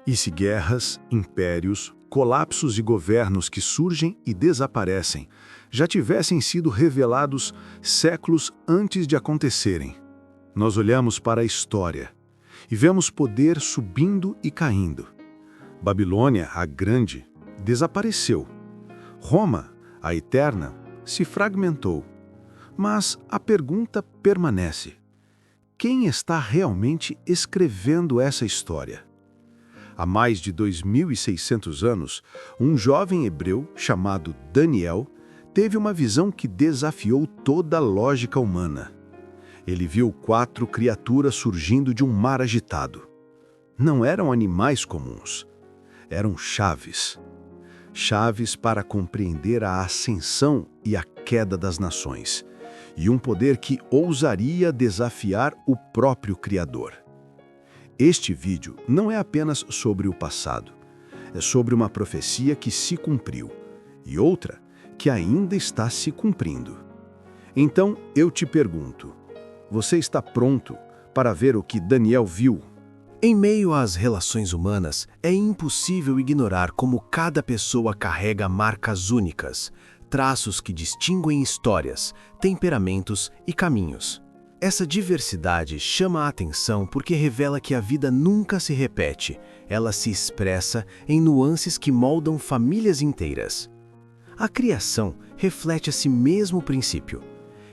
E se guerras, impérios, colapsos de governos que surgem e desaparecem já tivessem sido revelados séculos antes de acontecerem? Nós olhamos para a história e vemos poder subindo e caindo. Babilônia, a Grande, desapareceu. Roma, a Eterna, se fragmentou. Mas a pergunta permanece: quem está realmente escrevendo essa história? Há mais de 2.600 anos, um jovem hebreu chamado Daniel teve uma visão que desafiou toda a lógica humana. Ele viu 4 criaturas surgindo de um mar agitado. Não eram animais comuns, eram chaves. Chaves para compreender a ascensão e a queda das nações, e um poder que ousaria desafiar o próprio Criador. Este vídeo não é apenas sobre o passado, é sobre uma profecia que se cumpriu e outra que ainda está se cumprindo. Então eu te pergunto, você está pronto para ver o que Daniel viu? Em meio às relações humanas, é impossível ignorar como cada pessoa carrega marcas únicas, traços que distinguem histórias, temperamentos e caminhos. Essa diversidade chama a atenção porque revela que a vida nunca se repete, ela se expressa em nuances que moldam famílias inteiras. A criação reflete esse mesmo princípio.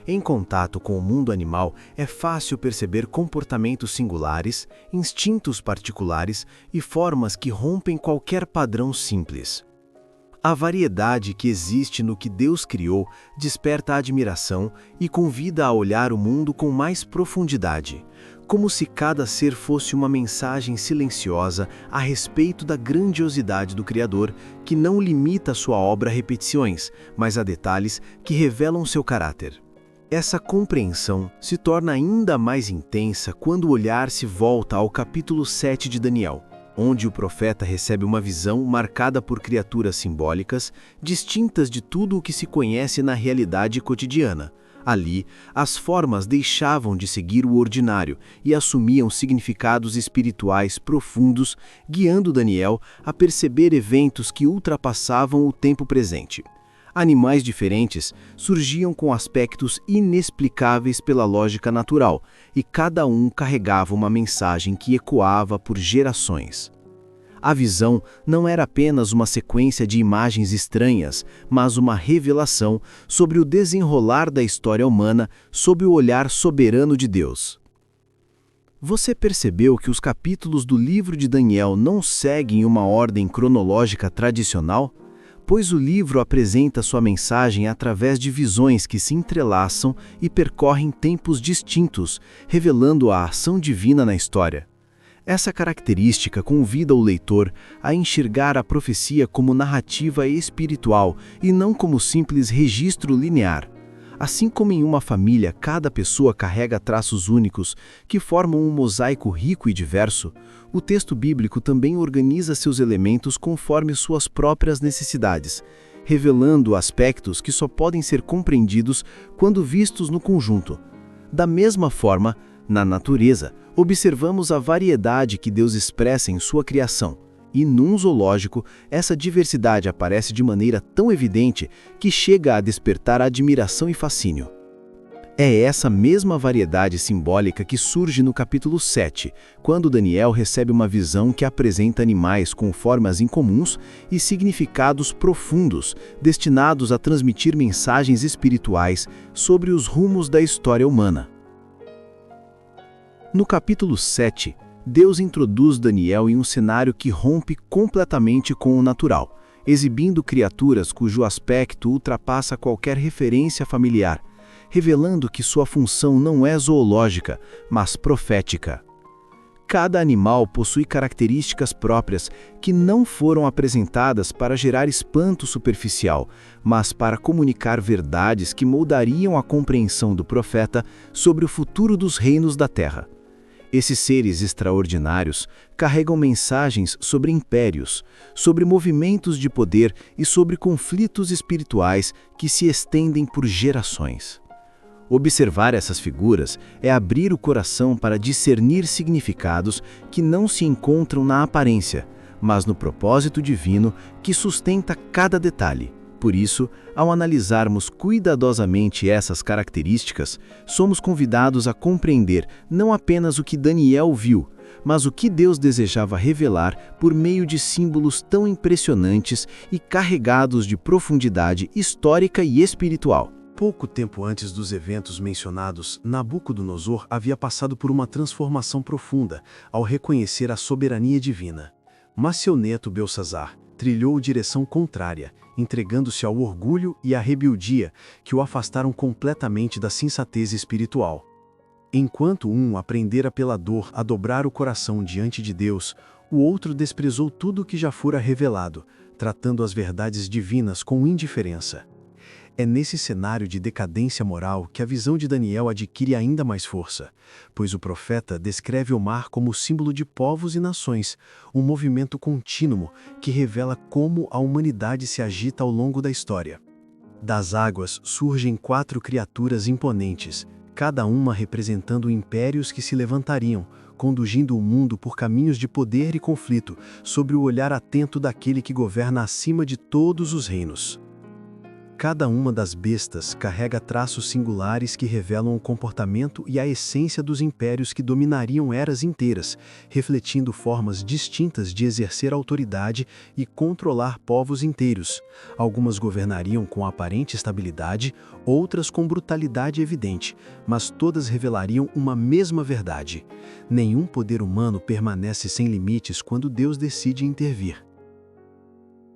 Em contato com o mundo animal, é fácil perceber comportamentos singulares, instintos particulares e formas que rompem qualquer padrão simples. A variedade que existe no que Deus criou desperta admiração e convida a olhar o mundo com mais profundidade, como se cada ser fosse uma mensagem silenciosa a respeito da grandiosidade do Criador, que não limita sua obra a repetições, mas a detalhes que revelam seu caráter. Essa compreensão se torna ainda mais intensa quando o olhar se volta ao capítulo 7 de Daniel, onde o profeta recebe uma visão marcada por criaturas simbólicas, distintas de tudo o que se conhece na realidade cotidiana. Ali, as formas deixavam de seguir o ordinário e assumiam significados espirituais profundos, guiando Daniel a perceber eventos que ultrapassavam o tempo presente. Animais diferentes surgiam com aspectos inexplicáveis pela lógica natural, e cada um carregava uma mensagem que ecoava por gerações. A visão não era apenas uma sequência de imagens estranhas, mas uma revelação sobre o desenrolar da história humana sob o olhar soberano de Deus. Você percebeu que os capítulos do livro de Daniel não seguem uma ordem cronológica tradicional? Pois o livro apresenta sua mensagem através de visões que se entrelaçam e percorrem tempos distintos, revelando a ação divina na história. Essa característica convida o leitor a enxergar a profecia como narrativa espiritual e não como simples registro linear. Assim como em uma família cada pessoa carrega traços únicos que formam um mosaico rico e diverso, o texto bíblico também organiza seus elementos conforme suas próprias necessidades, revelando aspectos que só podem ser compreendidos quando vistos no conjunto. Da mesma forma, na natureza, observamos a variedade que Deus expressa em sua criação. E num zoológico, essa diversidade aparece de maneira tão evidente que chega a despertar admiração e fascínio. É essa mesma variedade simbólica que surge no capítulo 7, quando Daniel recebe uma visão que apresenta animais com formas incomuns e significados profundos, destinados a transmitir mensagens espirituais sobre os rumos da história humana. No capítulo 7, Deus introduz Daniel em um cenário que rompe completamente com o natural, exibindo criaturas cujo aspecto ultrapassa qualquer referência familiar, revelando que sua função não é zoológica, mas profética. Cada animal possui características próprias que não foram apresentadas para gerar espanto superficial, mas para comunicar verdades que moldariam a compreensão do profeta sobre o futuro dos reinos da terra. Esses seres extraordinários carregam mensagens sobre impérios, sobre movimentos de poder e sobre conflitos espirituais que se estendem por gerações. Observar essas figuras é abrir o coração para discernir significados que não se encontram na aparência, mas no propósito divino que sustenta cada detalhe. Por isso, ao analisarmos cuidadosamente essas características, somos convidados a compreender não apenas o que Daniel viu, mas o que Deus desejava revelar por meio de símbolos tão impressionantes e carregados de profundidade histórica e espiritual. Pouco tempo antes dos eventos mencionados, Nabucodonosor havia passado por uma transformação profunda ao reconhecer a soberania divina. Mas seu neto Belsazar trilhou direção contrária, entregando-se ao orgulho e à rebeldia que o afastaram completamente da sensatez espiritual. Enquanto um aprendera pela dor a dobrar o coração diante de Deus, o outro desprezou tudo o que já fora revelado, tratando as verdades divinas com indiferença. É nesse cenário de decadência moral que a visão de Daniel adquire ainda mais força, pois o profeta descreve o mar como símbolo de povos e nações, um movimento contínuo que revela como a humanidade se agita ao longo da história. Das águas surgem 4 criaturas imponentes, cada uma representando impérios que se levantariam, conduzindo o mundo por caminhos de poder e conflito, sob o olhar atento daquele que governa acima de todos os reinos. Cada uma das bestas carrega traços singulares que revelam o comportamento e a essência dos impérios que dominariam eras inteiras, refletindo formas distintas de exercer autoridade e controlar povos inteiros. Algumas governariam com aparente estabilidade, outras com brutalidade evidente, mas todas revelariam uma mesma verdade: nenhum poder humano permanece sem limites quando Deus decide intervir.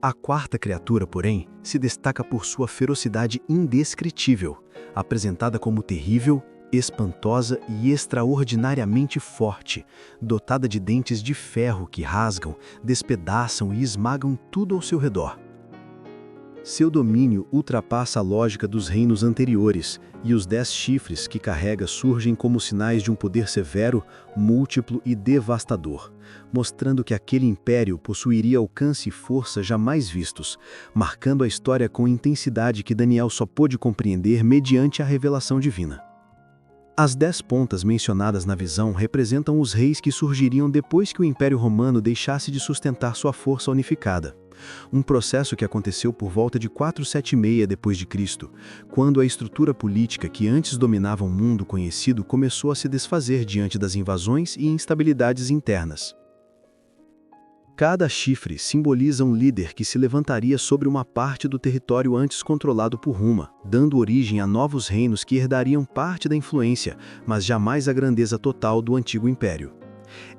A 4ª criatura, porém, se destaca por sua ferocidade indescritível, apresentada como terrível, espantosa e extraordinariamente forte, dotada de dentes de ferro que rasgam, despedaçam e esmagam tudo ao seu redor. Seu domínio ultrapassa a lógica dos reinos anteriores, e os 10 chifres que carrega surgem como sinais de um poder severo, múltiplo e devastador, mostrando que aquele império possuiria alcance e força jamais vistos, marcando a história com intensidade que Daniel só pôde compreender mediante a revelação divina. As 10 pontas mencionadas na visão representam os reis que surgiriam depois que o Império Romano deixasse de sustentar sua força unificada. Um processo que aconteceu por volta de 476 d.C., quando a estrutura política que antes dominava o mundo conhecido começou a se desfazer diante das invasões e instabilidades internas. Cada chifre simboliza um líder que se levantaria sobre uma parte do território antes controlado por Roma, dando origem a novos reinos que herdariam parte da influência, mas jamais a grandeza total do antigo império.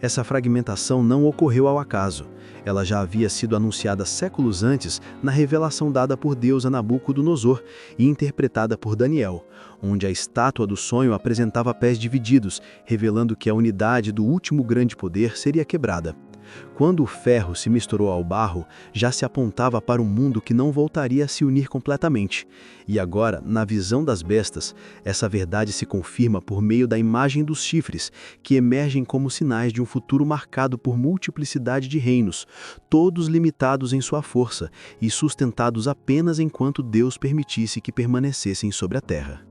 Essa fragmentação não ocorreu ao acaso. Ela já havia sido anunciada séculos antes na revelação dada por Deus a Nabucodonosor e interpretada por Daniel, onde a estátua do sonho apresentava pés divididos, revelando que a unidade do último grande poder seria quebrada. Quando o ferro se misturou ao barro, já se apontava para um mundo que não voltaria a se unir completamente. E agora, na visão das bestas, essa verdade se confirma por meio da imagem dos chifres, que emergem como sinais de um futuro marcado por multiplicidade de reinos, todos limitados em sua força e sustentados apenas enquanto Deus permitisse que permanecessem sobre a terra.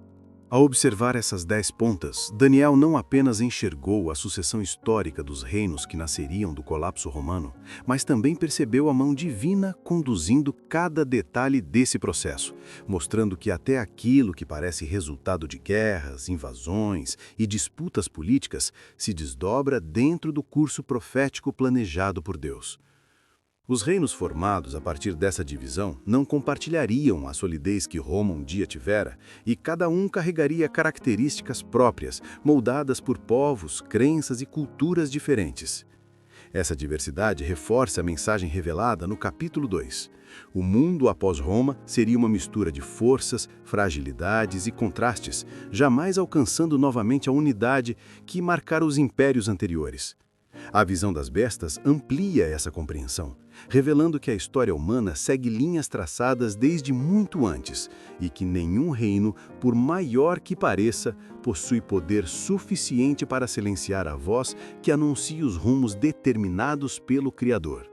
Ao observar essas 10 pontas, Daniel não apenas enxergou a sucessão histórica dos reinos que nasceriam do colapso romano, mas também percebeu a mão divina conduzindo cada detalhe desse processo, mostrando que até aquilo que parece resultado de guerras, invasões e disputas políticas se desdobra dentro do curso profético planejado por Deus. Os reinos formados a partir dessa divisão não compartilhariam a solidez que Roma um dia tivera, e cada um carregaria características próprias, moldadas por povos, crenças e culturas diferentes. Essa diversidade reforça a mensagem revelada no capítulo 2. O mundo após Roma seria uma mistura de forças, fragilidades e contrastes, jamais alcançando novamente a unidade que marcara os impérios anteriores. A visão das bestas amplia essa compreensão, revelando que a história humana segue linhas traçadas desde muito antes e que nenhum reino, por maior que pareça, possui poder suficiente para silenciar a voz que anuncia os rumos determinados pelo Criador.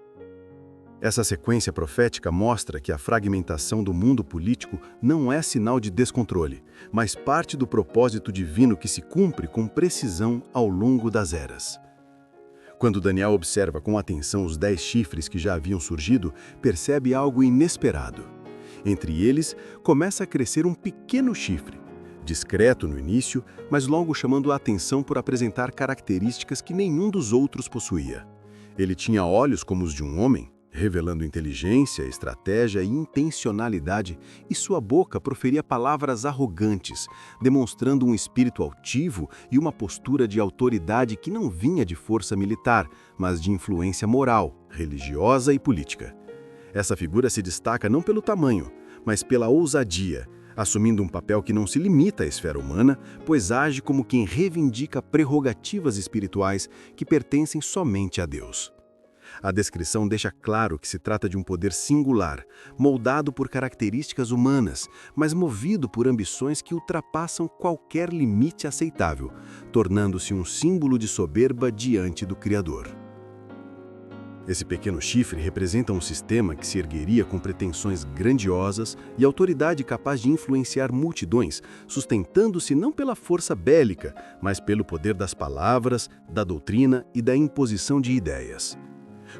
Essa sequência profética mostra que a fragmentação do mundo político não é sinal de descontrole, mas parte do propósito divino que se cumpre com precisão ao longo das eras. Quando Daniel observa com atenção os 10 chifres que já haviam surgido, percebe algo inesperado. Entre eles, começa a crescer um pequeno chifre, discreto no início, mas logo chamando a atenção por apresentar características que nenhum dos outros possuía. Ele tinha olhos como os de um homem, revelando inteligência, estratégia e intencionalidade, e sua boca proferia palavras arrogantes, demonstrando um espírito altivo e uma postura de autoridade que não vinha de força militar, mas de influência moral, religiosa e política. Essa figura se destaca não pelo tamanho, mas pela ousadia, assumindo um papel que não se limita à esfera humana, pois age como quem reivindica prerrogativas espirituais que pertencem somente a Deus. A descrição deixa claro que se trata de um poder singular, moldado por características humanas, mas movido por ambições que ultrapassam qualquer limite aceitável, tornando-se um símbolo de soberba diante do Criador. Esse pequeno chifre representa um sistema que se ergueria com pretensões grandiosas e autoridade capaz de influenciar multidões, sustentando-se não pela força bélica, mas pelo poder das palavras, da doutrina e da imposição de ideias.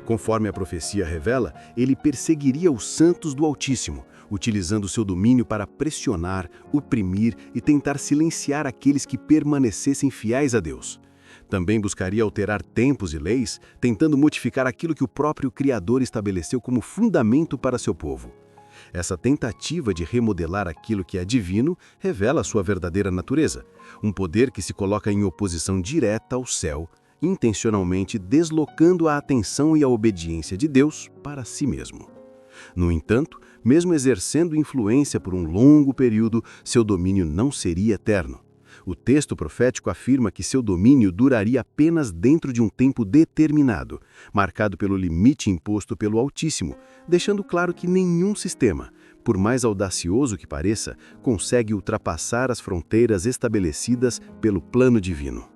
Conforme a profecia revela, ele perseguiria os santos do Altíssimo, utilizando seu domínio para pressionar, oprimir e tentar silenciar aqueles que permanecessem fiéis a Deus. Também buscaria alterar tempos e leis, tentando modificar aquilo que o próprio Criador estabeleceu como fundamento para seu povo. Essa tentativa de remodelar aquilo que é divino revela sua verdadeira natureza, um poder que se coloca em oposição direta ao céu, intencionalmente deslocando a atenção e a obediência de Deus para si mesmo. No entanto, mesmo exercendo influência por um longo período, seu domínio não seria eterno. O texto profético afirma que seu domínio duraria apenas dentro de um tempo determinado, marcado pelo limite imposto pelo Altíssimo, deixando claro que nenhum sistema, por mais audacioso que pareça, consegue ultrapassar as fronteiras estabelecidas pelo plano divino.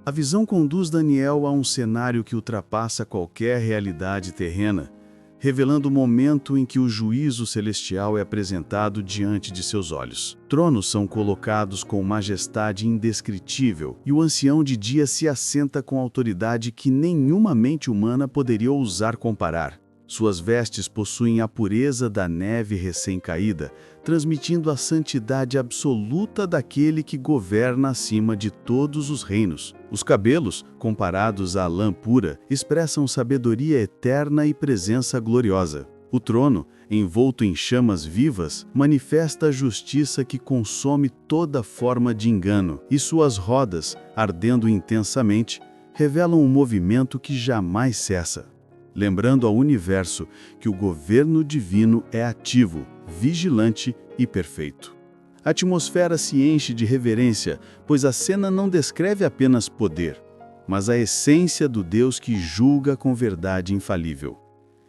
A visão conduz Daniel a um cenário que ultrapassa qualquer realidade terrena, revelando o momento em que o juízo celestial é apresentado diante de seus olhos. Tronos são colocados com majestade indescritível, e o ancião de dia se assenta com autoridade que nenhuma mente humana poderia ousar comparar. Suas vestes possuem a pureza da neve recém-caída, transmitindo a santidade absoluta daquele que governa acima de todos os reinos. Os cabelos, comparados à lã pura, expressam sabedoria eterna e presença gloriosa. O trono, envolto em chamas vivas, manifesta a justiça que consome toda forma de engano, e suas rodas, ardendo intensamente, revelam um movimento que jamais cessa, lembrando ao universo que o governo divino é ativo, vigilante e perfeito. A atmosfera se enche de reverência, pois a cena não descreve apenas poder, mas a essência do Deus que julga com verdade infalível.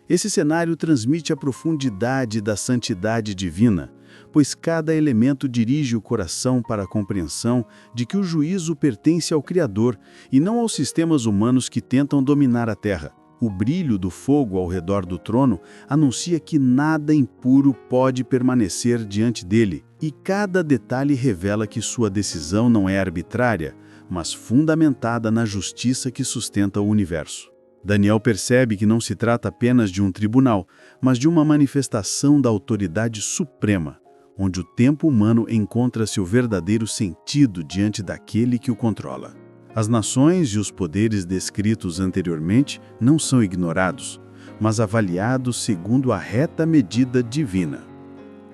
Esse cenário transmite a profundidade da santidade divina, pois cada elemento dirige o coração para a compreensão de que o juízo pertence ao Criador e não aos sistemas humanos que tentam dominar a terra. O brilho do fogo ao redor do trono anuncia que nada impuro pode permanecer diante dele, e cada detalhe revela que sua decisão não é arbitrária, mas fundamentada na justiça que sustenta o universo. Daniel percebe que não se trata apenas de um tribunal, mas de uma manifestação da autoridade suprema, onde o tempo humano encontra seu verdadeiro sentido diante daquele que o controla. As nações e os poderes descritos anteriormente não são ignorados, mas avaliados segundo a reta medida divina.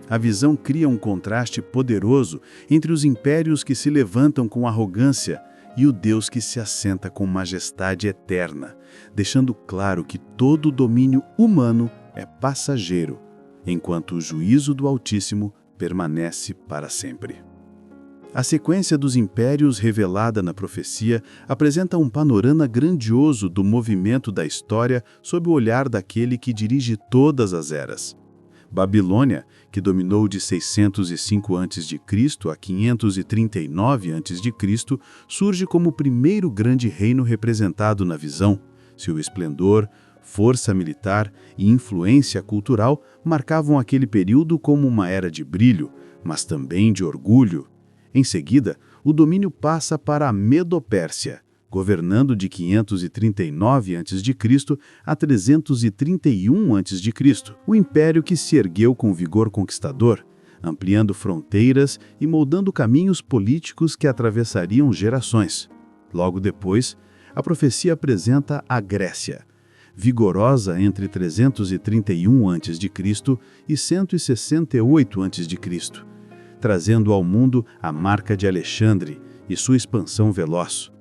A visão cria um contraste poderoso entre os impérios que se levantam com arrogância e o Deus que se assenta com majestade eterna, deixando claro que todo domínio humano é passageiro, enquanto o juízo do Altíssimo permanece para sempre. A sequência dos impérios revelada na profecia apresenta um panorama grandioso do movimento da história sob o olhar daquele que dirige todas as eras. Babilônia, que dominou de 605 a.C. a 539 a.C., surge como o primeiro grande reino representado na visão. Seu esplendor, força militar e influência cultural marcavam aquele período como uma era de brilho, mas também de orgulho. Em seguida, o domínio passa para a Medo-Pérsia, governando de 539 a.C. a 331 a.C., o império que se ergueu com vigor conquistador, ampliando fronteiras e moldando caminhos políticos que atravessariam gerações. Logo depois, a profecia apresenta a Grécia, vigorosa entre 331 a.C. e 168 a.C., trazendo ao mundo a marca de Alexandre e sua expansão veloz,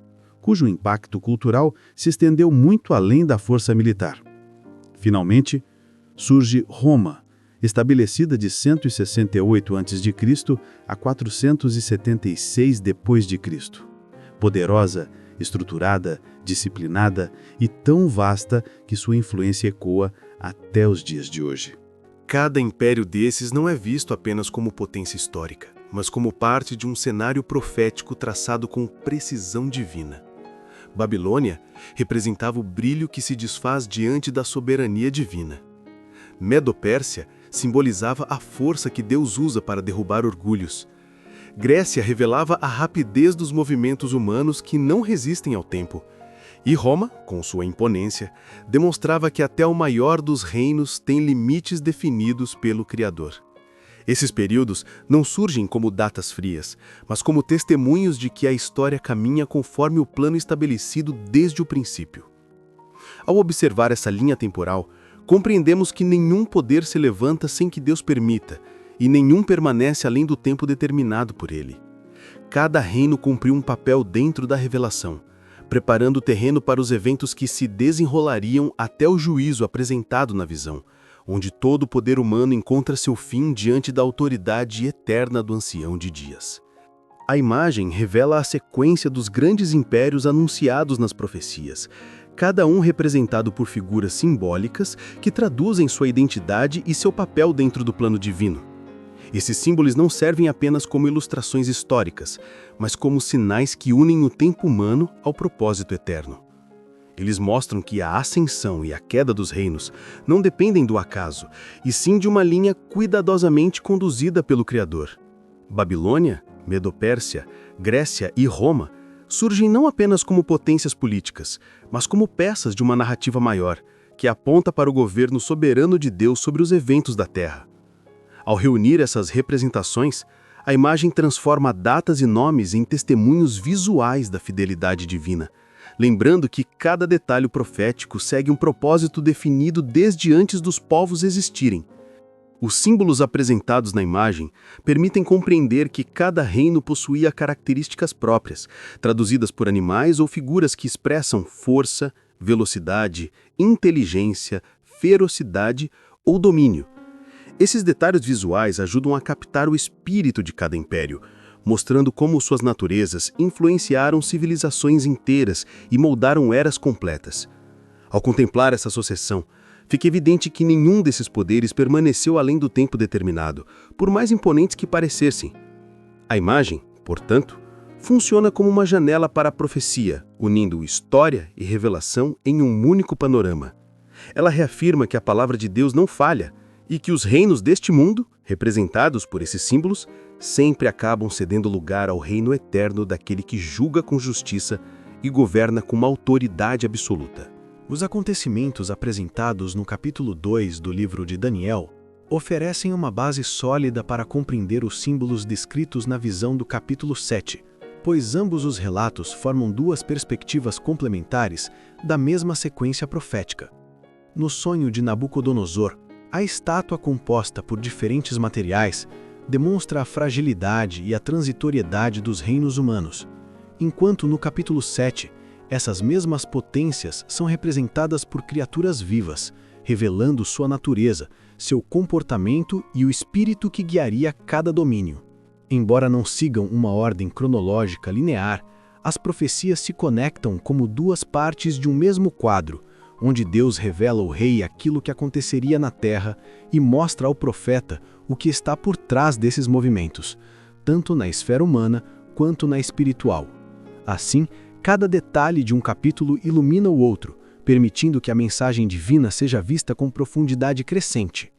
cujo impacto cultural se estendeu muito além da força militar. Finalmente, surge Roma, estabelecida de 168 a.C. a 476 d.C., poderosa, estruturada, disciplinada e tão vasta que sua influência ecoa até os dias de hoje. Cada império desses não é visto apenas como potência histórica, mas como parte de um cenário profético traçado com precisão divina. Babilônia representava o brilho que se desfaz diante da soberania divina. Medo-Pérsia simbolizava a força que Deus usa para derrubar orgulhos. Grécia revelava a rapidez dos movimentos humanos que não resistem ao tempo. E Roma, com sua imponência, demonstrava que até o maior dos reinos tem limites definidos pelo Criador. Esses períodos não surgem como datas frias, mas como testemunhos de que a história caminha conforme o plano estabelecido desde o princípio. Ao observar essa linha temporal, compreendemos que nenhum poder se levanta sem que Deus permita, e nenhum permanece além do tempo determinado por Ele. Cada reino cumpriu um papel dentro da revelação, preparando o terreno para os eventos que se desenrolariam até o juízo apresentado na visão, onde todo o poder humano encontra seu fim diante da autoridade eterna do Ancião de Dias. A imagem revela a sequência dos grandes impérios anunciados nas profecias, cada um representado por figuras simbólicas que traduzem sua identidade e seu papel dentro do plano divino. Esses símbolos não servem apenas como ilustrações históricas, mas como sinais que unem o tempo humano ao propósito eterno. Eles mostram que a ascensão e a queda dos reinos não dependem do acaso, e sim de uma linha cuidadosamente conduzida pelo Criador. Babilônia, Medo-Pérsia, Grécia e Roma surgem não apenas como potências políticas, mas como peças de uma narrativa maior, que aponta para o governo soberano de Deus sobre os eventos da Terra. Ao reunir essas representações, a imagem transforma datas e nomes em testemunhos visuais da fidelidade divina, lembrando que cada detalhe profético segue um propósito definido desde antes dos povos existirem. Os símbolos apresentados na imagem permitem compreender que cada reino possuía características próprias, traduzidas por animais ou figuras que expressam força, velocidade, inteligência, ferocidade ou domínio. Esses detalhes visuais ajudam a captar o espírito de cada império, mostrando como suas naturezas influenciaram civilizações inteiras e moldaram eras completas. Ao contemplar essa sucessão, fica evidente que nenhum desses poderes permaneceu além do tempo determinado, por mais imponentes que parecessem. A imagem, portanto, funciona como uma janela para a profecia, unindo história e revelação em um único panorama. Ela reafirma que a palavra de Deus não falha, e que os reinos deste mundo, representados por esses símbolos, sempre acabam cedendo lugar ao reino eterno daquele que julga com justiça e governa com uma autoridade absoluta. Os acontecimentos apresentados no capítulo 2 do livro de Daniel oferecem uma base sólida para compreender os símbolos descritos na visão do capítulo 7, pois ambos os relatos formam duas perspectivas complementares da mesma sequência profética. No sonho de Nabucodonosor, a estátua composta por diferentes materiais demonstra a fragilidade e a transitoriedade dos reinos humanos, enquanto no capítulo 7, essas mesmas potências são representadas por criaturas vivas, revelando sua natureza, seu comportamento e o espírito que guiaria cada domínio. Embora não sigam uma ordem cronológica linear, as profecias se conectam como duas partes de um mesmo quadro, onde Deus revela ao rei aquilo que aconteceria na terra e mostra ao profeta o que está por trás desses movimentos, tanto na esfera humana quanto na espiritual. Assim, cada detalhe de um capítulo ilumina o outro, permitindo que a mensagem divina seja vista com profundidade crescente.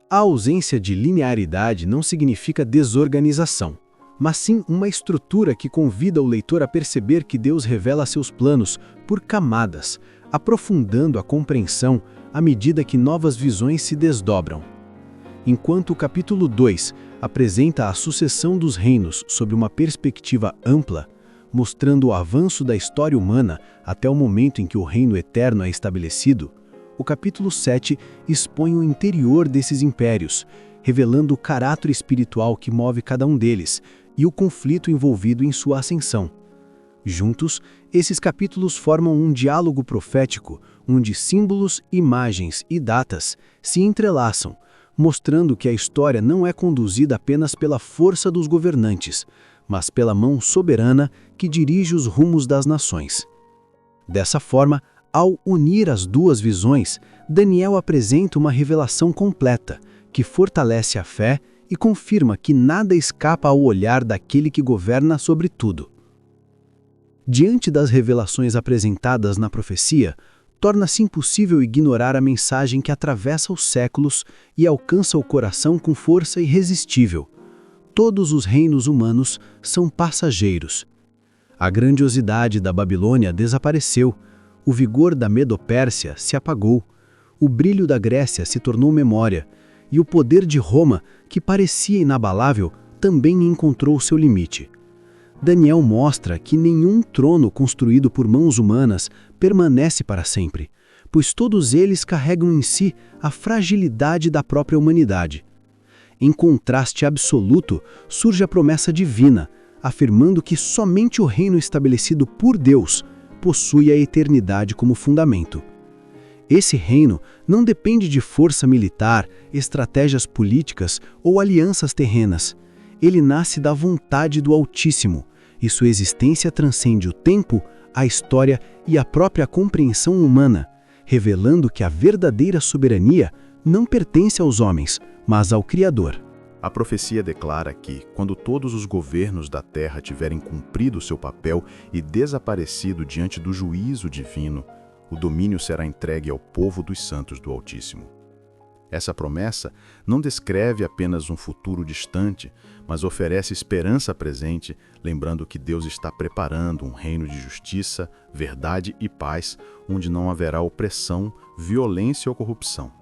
A ausência de linearidade não significa desorganização, mas sim uma estrutura que convida o leitor a perceber que Deus revela seus planos por camadas, aprofundando a compreensão à medida que novas visões se desdobram. Enquanto o capítulo 2 apresenta a sucessão dos reinos sob uma perspectiva ampla, mostrando o avanço da história humana até o momento em que o reino eterno é estabelecido, o capítulo 7 expõe o interior desses impérios, revelando o caráter espiritual que move cada um deles e o conflito envolvido em sua ascensão. Juntos, esses capítulos formam um diálogo profético, onde símbolos, imagens e datas se entrelaçam, mostrando que a história não é conduzida apenas pela força dos governantes, mas pela mão soberana que dirige os rumos das nações. Dessa forma, ao unir as duas visões, Daniel apresenta uma revelação completa, que fortalece a fé e confirma que nada escapa ao olhar daquele que governa sobre tudo. Diante das revelações apresentadas na profecia, torna-se impossível ignorar a mensagem que atravessa os séculos e alcança o coração com força irresistível. Todos os reinos humanos são passageiros. A grandiosidade da Babilônia desapareceu, o vigor da Medo-Pérsia se apagou, o brilho da Grécia se tornou memória, e o poder de Roma, que parecia inabalável, também encontrou seu limite. Daniel mostra que nenhum trono construído por mãos humanas permanece para sempre, pois todos eles carregam em si a fragilidade da própria humanidade. Em contraste absoluto, surge a promessa divina, afirmando que somente o reino estabelecido por Deus possui a eternidade como fundamento. Esse reino não depende de força militar, estratégias políticas ou alianças terrenas. Ele nasce da vontade do Altíssimo, e sua existência transcende o tempo, a história e a própria compreensão humana, revelando que a verdadeira soberania não pertence aos homens, mas ao Criador. A profecia declara que, quando todos os governos da terra tiverem cumprido seu papel e desaparecido diante do juízo divino, o domínio será entregue ao povo dos santos do Altíssimo. Essa promessa não descreve apenas um futuro distante, mas oferece esperança presente, lembrando que Deus está preparando um reino de justiça, verdade e paz, onde não haverá opressão, violência ou corrupção.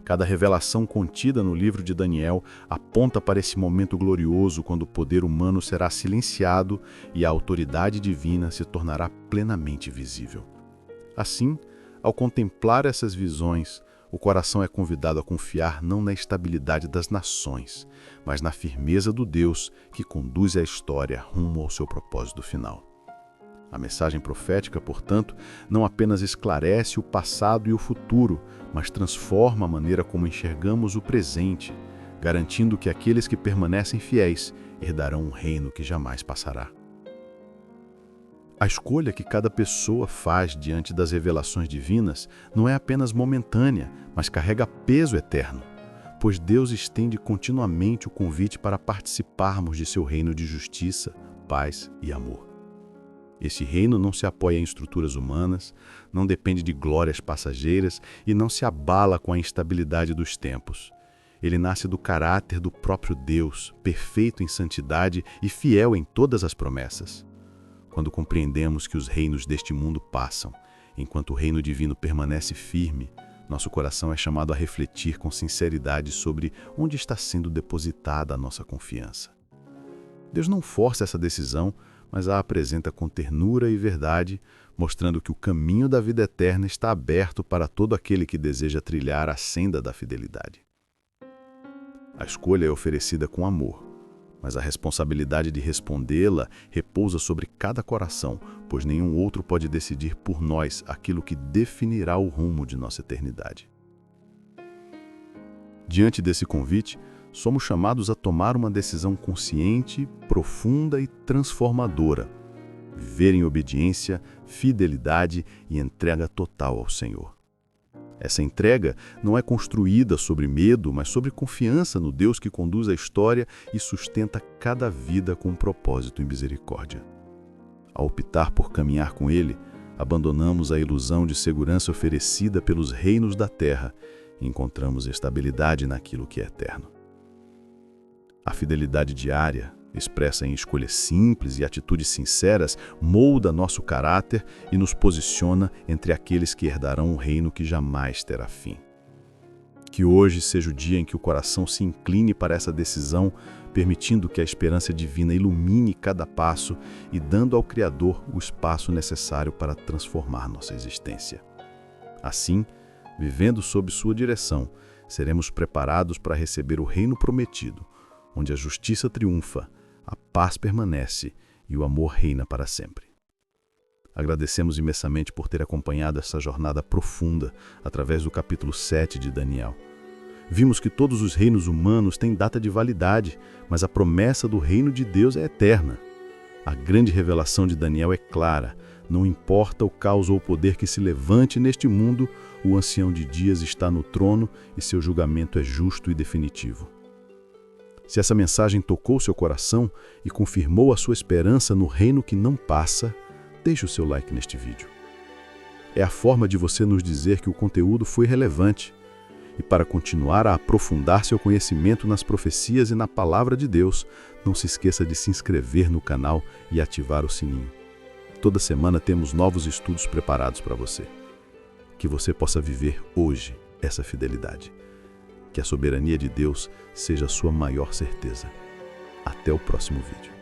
Cada revelação contida no livro de Daniel aponta para esse momento glorioso quando o poder humano será silenciado e a autoridade divina se tornará plenamente visível. Assim, ao contemplar essas visões, o coração é convidado a confiar não na estabilidade das nações, mas na firmeza do Deus que conduz a história rumo ao seu propósito final. A mensagem profética, portanto, não apenas esclarece o passado e o futuro, mas transforma a maneira como enxergamos o presente, garantindo que aqueles que permanecem fiéis herdarão um reino que jamais passará. A escolha que cada pessoa faz diante das revelações divinas não é apenas momentânea, mas carrega peso eterno, pois Deus estende continuamente o convite para participarmos de seu reino de justiça, paz e amor. Esse reino não se apoia em estruturas humanas, não depende de glórias passageiras e não se abala com a instabilidade dos tempos. Ele nasce do caráter do próprio Deus, perfeito em santidade e fiel em todas as promessas. Quando compreendemos que os reinos deste mundo passam, enquanto o reino divino permanece firme, nosso coração é chamado a refletir com sinceridade sobre onde está sendo depositada a nossa confiança. Deus não força essa decisão, mas a apresenta com ternura e verdade, mostrando que o caminho da vida eterna está aberto para todo aquele que deseja trilhar a senda da fidelidade. A escolha é oferecida com amor, mas a responsabilidade de respondê-la repousa sobre cada coração, pois nenhum outro pode decidir por nós aquilo que definirá o rumo de nossa eternidade. Diante desse convite, somos chamados a tomar uma decisão consciente, profunda e transformadora. Viver em obediência, fidelidade e entrega total ao Senhor. Essa entrega não é construída sobre medo, mas sobre confiança no Deus que conduz a história e sustenta cada vida com um propósito e misericórdia. Ao optar por caminhar com Ele, abandonamos a ilusão de segurança oferecida pelos reinos da terra e encontramos estabilidade naquilo que é eterno. A fidelidade diária, expressa em escolhas simples e atitudes sinceras, molda nosso caráter e nos posiciona entre aqueles que herdarão um reino que jamais terá fim. Que hoje seja o dia em que o coração se incline para essa decisão, permitindo que a esperança divina ilumine cada passo e dando ao Criador o espaço necessário para transformar nossa existência. Assim, vivendo sob sua direção, seremos preparados para receber o reino prometido, onde a justiça triunfa, a paz permanece e o amor reina para sempre. Agradecemos imensamente por ter acompanhado essa jornada profunda através do capítulo 7 de Daniel. Vimos que todos os reinos humanos têm data de validade, mas a promessa do reino de Deus é eterna. A grande revelação de Daniel é clara: não importa o caos ou o poder que se levante neste mundo, o ancião de dias está no trono e seu julgamento é justo e definitivo. Se essa mensagem tocou seu coração e confirmou a sua esperança no reino que não passa, deixe o seu like neste vídeo. É a forma de você nos dizer que o conteúdo foi relevante. E para continuar a aprofundar seu conhecimento nas profecias e na palavra de Deus, não se esqueça de se inscrever no canal e ativar o sininho. Toda semana temos novos estudos preparados para você. Que você possa viver hoje essa fidelidade. Que a soberania de Deus seja a sua maior certeza. Até o próximo vídeo.